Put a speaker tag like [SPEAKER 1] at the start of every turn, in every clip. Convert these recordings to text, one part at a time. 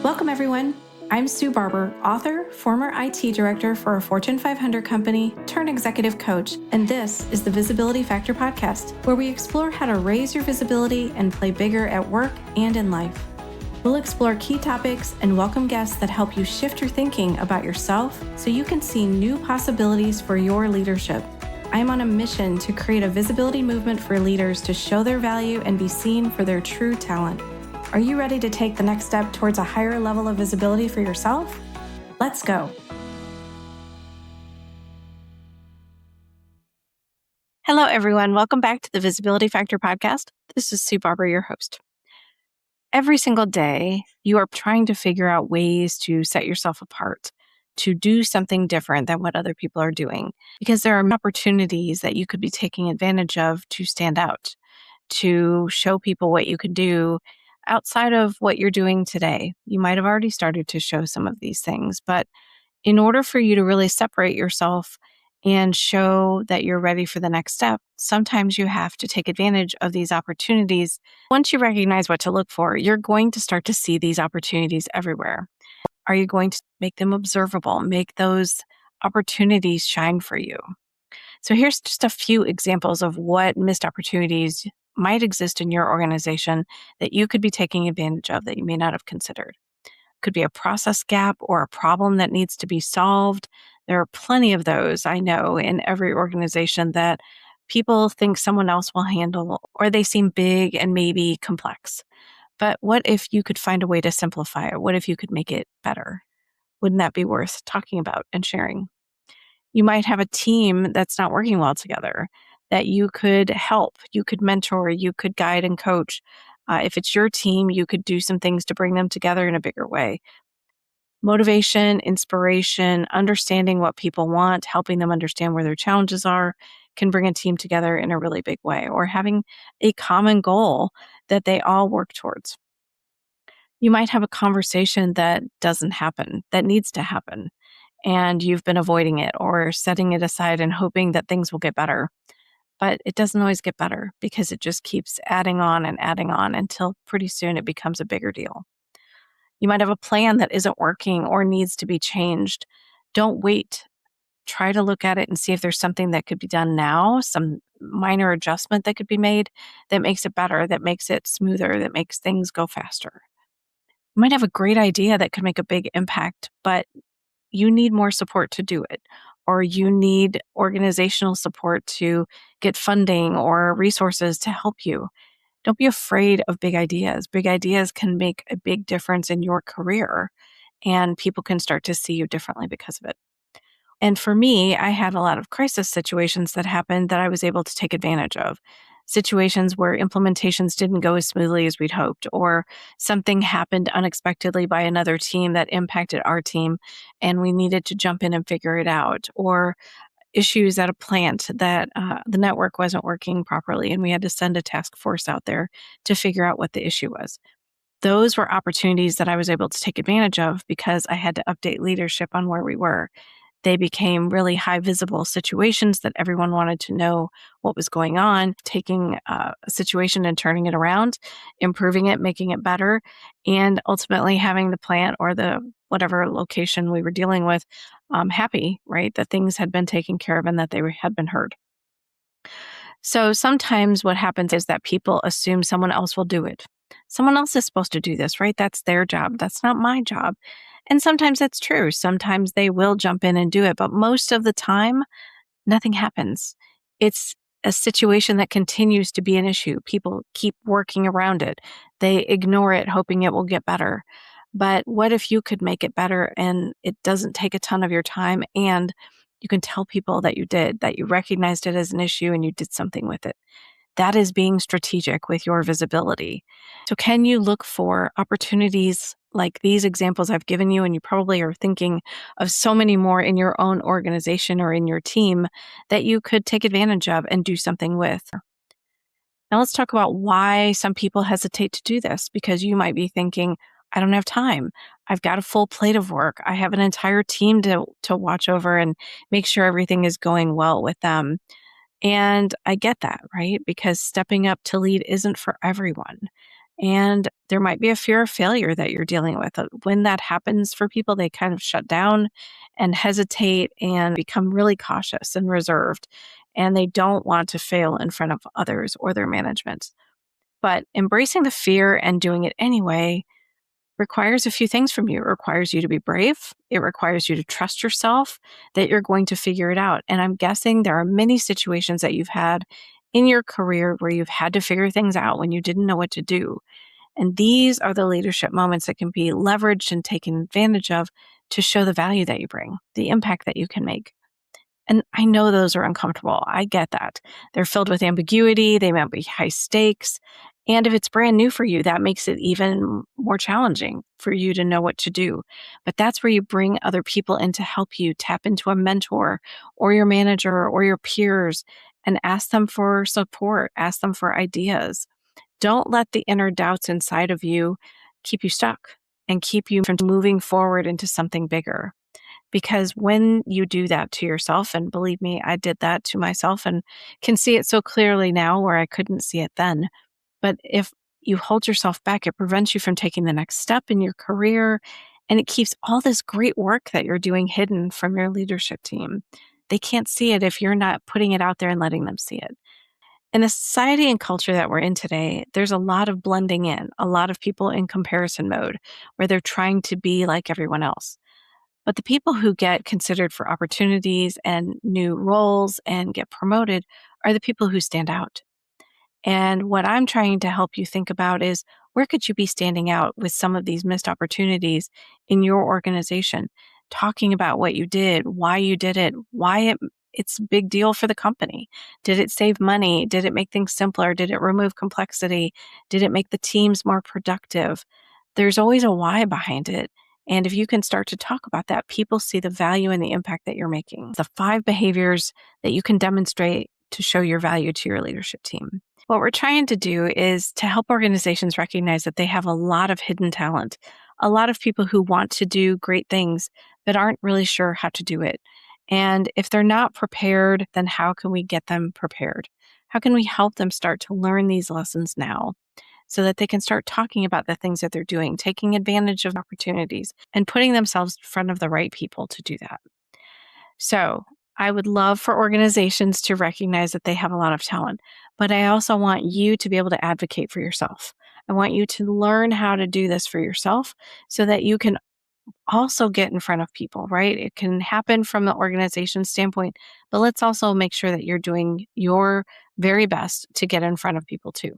[SPEAKER 1] Welcome, everyone. I'm Sue Barber, author, former IT director for a Fortune 500 company, turned executive coach, and this is the Visibility Factor podcast, where we explore how to raise your visibility and play bigger at work and in life. We'll explore key topics and welcome guests that help you shift your thinking about yourself so you can see new possibilities for your leadership. I'm on a mission to create a visibility movement for leaders to show their value and be seen for their true talent. Are you ready to take the next step towards a higher level of visibility for yourself? Let's go. Hello, everyone. Welcome back to the Visibility Factor podcast. This is Sue Barber, your host. Every single day, you are trying to figure out ways to set yourself apart, to do something different than what other people are doing, because there are opportunities that you could be taking advantage of to stand out, to show people what you can do outside of what you're doing today. You might have already started to show some of these things, but in order for you to really separate yourself and show that you're ready for the next step, sometimes you have to take advantage of these opportunities. Once you recognize what to look for, you're going to start to see these opportunities everywhere. Are you going to make them observable, make those opportunities shine for you? So here's just a few examples of what missed opportunities might exist in your organization that you could be taking advantage of that you may not have considered. Could be a process gap or a problem that needs to be solved. There are plenty of those, I know, in every organization that people think someone else will handle, or they seem big and maybe complex. But what if you could find a way to simplify it? What if you could make it better? Wouldn't that be worth talking about and sharing? You might have a team that's not working well together that you could help, you could mentor, you could guide and coach. If it's your team, you could do some things to bring them together in a bigger way. Motivation, inspiration, understanding what people want, helping them understand where their challenges are can bring a team together in a really big way, or having a common goal that they all work towards. You might have a conversation that doesn't happen, that needs to happen, and you've been avoiding it or setting it aside and hoping that things will get better. But it doesn't always get better because it just keeps adding on until pretty soon it becomes a bigger deal. You might have a plan that isn't working or needs to be changed. Don't wait. Try to look at it and see if there's something that could be done now, some minor adjustment that could be made that makes it better, that makes it smoother, that makes things go faster. You might have a great idea that could make a big impact, but you need more support to do it, or you need organizational support to get funding or resources to help you. Don't be afraid of big ideas. Big ideas can make a big difference in your career, and people can start to see you differently because of it. And for me, I had a lot of crisis situations that happened that I was able to take advantage of. Situations where implementations didn't go as smoothly as we'd hoped, or something happened unexpectedly by another team that impacted our team, and we needed to jump in and figure it out, or issues at a plant that the network wasn't working properly, and we had to send a task force out there to figure out what the issue was. Those were opportunities that I was able to take advantage of because I had to update leadership on where we were. They became really high visible situations that everyone wanted to know what was going on, taking a situation and turning it around, improving it, making it better, and ultimately having the plant or the whatever location we were dealing with happy, right? That things had been taken care of and that had been heard. So sometimes what happens is that people assume someone else will do it. Someone else is supposed to do this, right? That's their job. That's not my job. And sometimes that's true. Sometimes they will jump in and do it, but most of the time, nothing happens. It's a situation that continues to be an issue. People keep working around it. They ignore it, hoping it will get better. But what if you could make it better and it doesn't take a ton of your time, and you can tell people that you did, that you recognized it as an issue and you did something with it? That is being strategic with your visibility. So can you look for opportunities like these examples I've given you? And you probably are thinking of so many more in your own organization or in your team that you could take advantage of and do something with. Now let's talk about why some people hesitate to do this, because you might be thinking, I don't have time. I've got a full plate of work. I have an entire team to watch over and make sure everything is going well with them. And I get that, right? Because stepping up to lead isn't for everyone. And there might be a fear of failure that you're dealing with. When that happens for people, they kind of shut down and hesitate and become really cautious and reserved. And they don't want to fail in front of others or their management. But embracing the fear and doing it anyway requires a few things from you. It requires you to be brave. It requires you to trust yourself that you're going to figure it out. And I'm guessing there are many situations that you've had in your career where you've had to figure things out when you didn't know what to do. And these are the leadership moments that can be leveraged and taken advantage of to show the value that you bring, the impact that you can make. And I know those are uncomfortable. I get that. They're filled with ambiguity. They might be high stakes. And if it's brand new for you, that makes it even more challenging for you to know what to do. But that's where you bring other people in to help you tap into a mentor or your manager or your peers and ask them for support, ask them for ideas. Don't let the inner doubts inside of you keep you stuck and keep you from moving forward into something bigger. Because when you do that to yourself, and believe me, I did that to myself and can see it so clearly now where I couldn't see it then. But if you hold yourself back, it prevents you from taking the next step in your career. And it keeps all this great work that you're doing hidden from your leadership team. They can't see it if you're not putting it out there and letting them see it. In the society and culture that we're in today, there's a lot of blending in, a lot of people in comparison mode where they're trying to be like everyone else. But the people who get considered for opportunities and new roles and get promoted are the people who stand out. And what I'm trying to help you think about is where could you be standing out with some of these missed opportunities in your organization? Talking about what you did, why you did it, it's a big deal for the company. Did it save money? Did it make things simpler? Did it remove complexity? Did it make the teams more productive? There's always a why behind it. And if you can start to talk about that, people see the value and the impact that you're making. The 5 behaviors that you can demonstrate to show your value to your leadership team. What we're trying to do is to help organizations recognize that they have a lot of hidden talent, a lot of people who want to do great things, but aren't really sure how to do it. And if they're not prepared, then how can we get them prepared? How can we help them start to learn these lessons now so that they can start talking about the things that they're doing, taking advantage of opportunities, and putting themselves in front of the right people to do that? So I would love for organizations to recognize that they have a lot of talent, but I also want you to be able to advocate for yourself. I want you to learn how to do this for yourself so that you can also get in front of people, right? It can happen from the organization standpoint, but let's also make sure that you're doing your very best to get in front of people too.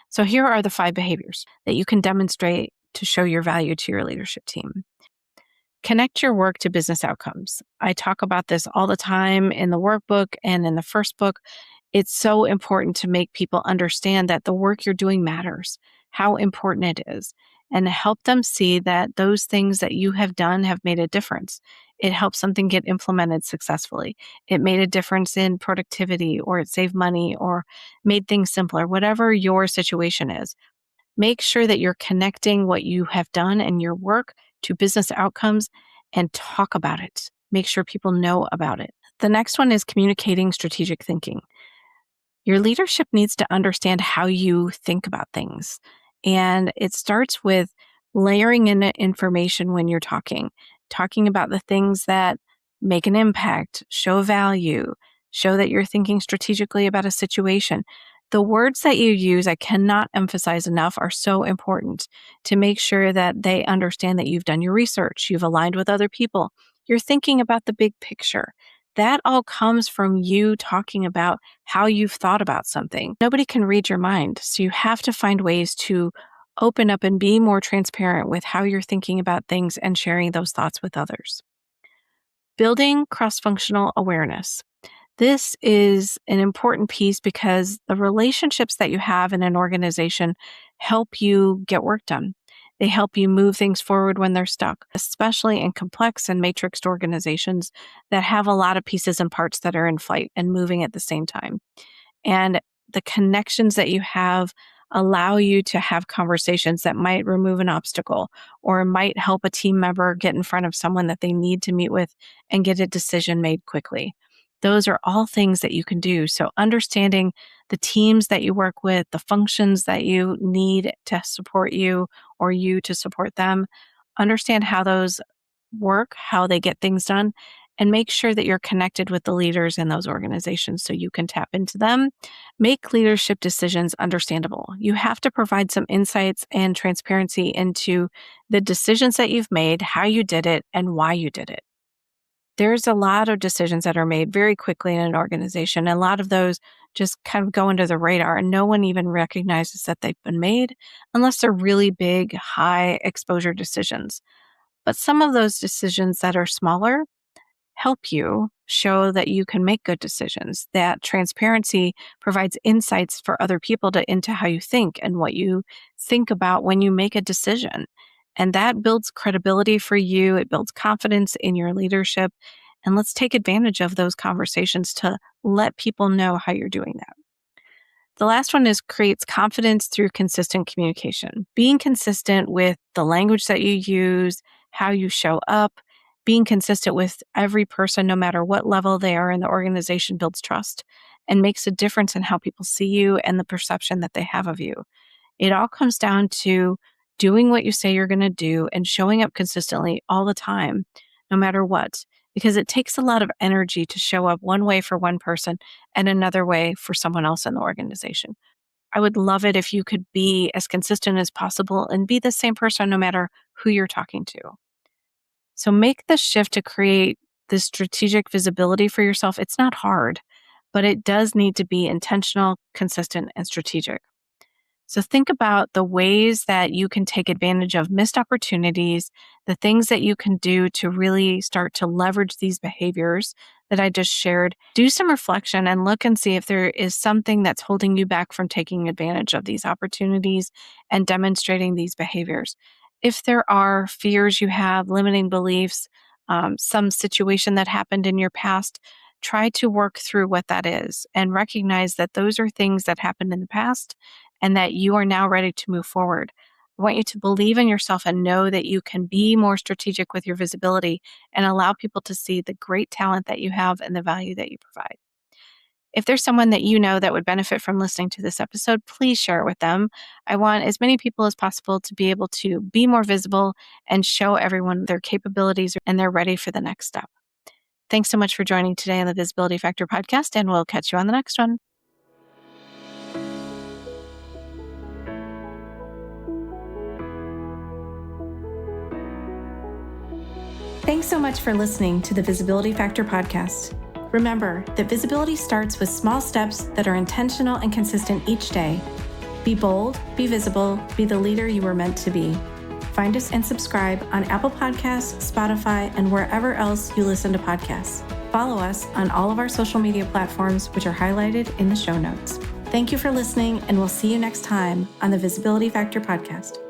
[SPEAKER 1] So here are the 5 behaviors that you can demonstrate to show your value to your leadership team. Connect your work to business outcomes. I talk about this all the time in the workbook and in the first book. It's so important to make people understand that the work you're doing matters, how important it is, and help them see that those things that you have done have made a difference. It helps something get implemented successfully. It made a difference in productivity, or it saved money, or made things simpler, whatever your situation is. Make sure that you're connecting what you have done and your work to business outcomes and talk about it. Make sure people know about it. The next one is communicating strategic thinking. Your leadership needs to understand how you think about things. And it starts with layering in information when you're talking about the things that make an impact, show value, show that you're thinking strategically about a situation. The words that you use, I cannot emphasize enough, are so important to make sure that they understand that you've done your research, you've aligned with other people, you're thinking about the big picture. That all comes from you talking about how you've thought about something. Nobody can read your mind, so you have to find ways to open up and be more transparent with how you're thinking about things and sharing those thoughts with others. Building cross-functional awareness. This is an important piece because the relationships that you have in an organization help you get work done. They help you move things forward when they're stuck, especially in complex and matrixed organizations that have a lot of pieces and parts that are in flight and moving at the same time. And the connections that you have allow you to have conversations that might remove an obstacle or might help a team member get in front of someone that they need to meet with and get a decision made quickly. Those are all things that you can do. So understanding the teams that you work with, the functions that you need to support you or you to support them, understand how those work, how they get things done, and make sure that you're connected with the leaders in those organizations so you can tap into them. Make leadership decisions understandable. You have to provide some insights and transparency into the decisions that you've made, how you did it, and why you did it. There's a lot of decisions that are made very quickly in an organization. And a lot of those just kind of go under the radar and no one even recognizes that they've been made unless they're really big, high exposure decisions. But some of those decisions that are smaller help you show that you can make good decisions. That transparency provides insights for other people into how you think and what you think about when you make a decision. And that builds credibility for you. It builds confidence in your leadership. And let's take advantage of those conversations to let people know how you're doing that. The last one is creates confidence through consistent communication. Being consistent with the language that you use, how you show up, being consistent with every person, no matter what level they are in the organization, builds trust and makes a difference in how people see you and the perception that they have of you. It all comes down to doing what you say you're going to do and showing up consistently all the time, no matter what, because it takes a lot of energy to show up one way for one person and another way for someone else in the organization. I would love it if you could be as consistent as possible and be the same person no matter who you're talking to. So make the shift to create this strategic visibility for yourself. It's not hard, but it does need to be intentional, consistent, and strategic. So think about the ways that you can take advantage of missed opportunities, the things that you can do to really start to leverage these behaviors that I just shared. Do some reflection and look and see if there is something that's holding you back from taking advantage of these opportunities and demonstrating these behaviors. If there are fears you have, limiting beliefs, some situation that happened in your past, try to work through what that is and recognize that those are things that happened in the past and that you are now ready to move forward. I want you to believe in yourself and know that you can be more strategic with your visibility and allow people to see the great talent that you have and the value that you provide. If there's someone that you know that would benefit from listening to this episode, please share it with them. I want as many people as possible to be able to be more visible and show everyone their capabilities and they're ready for the next step. Thanks so much for joining today on the Visibility Factor podcast, and we'll catch you on the next one. Thanks so much for listening to the Visibility Factor podcast. Remember that visibility starts with small steps that are intentional and consistent each day. Be bold, be visible, be the leader you were meant to be. Find us and subscribe on Apple Podcasts, Spotify, and wherever else you listen to podcasts. Follow us on all of our social media platforms, which are highlighted in the show notes. Thank you for listening, and we'll see you next time on the Visibility Factor podcast.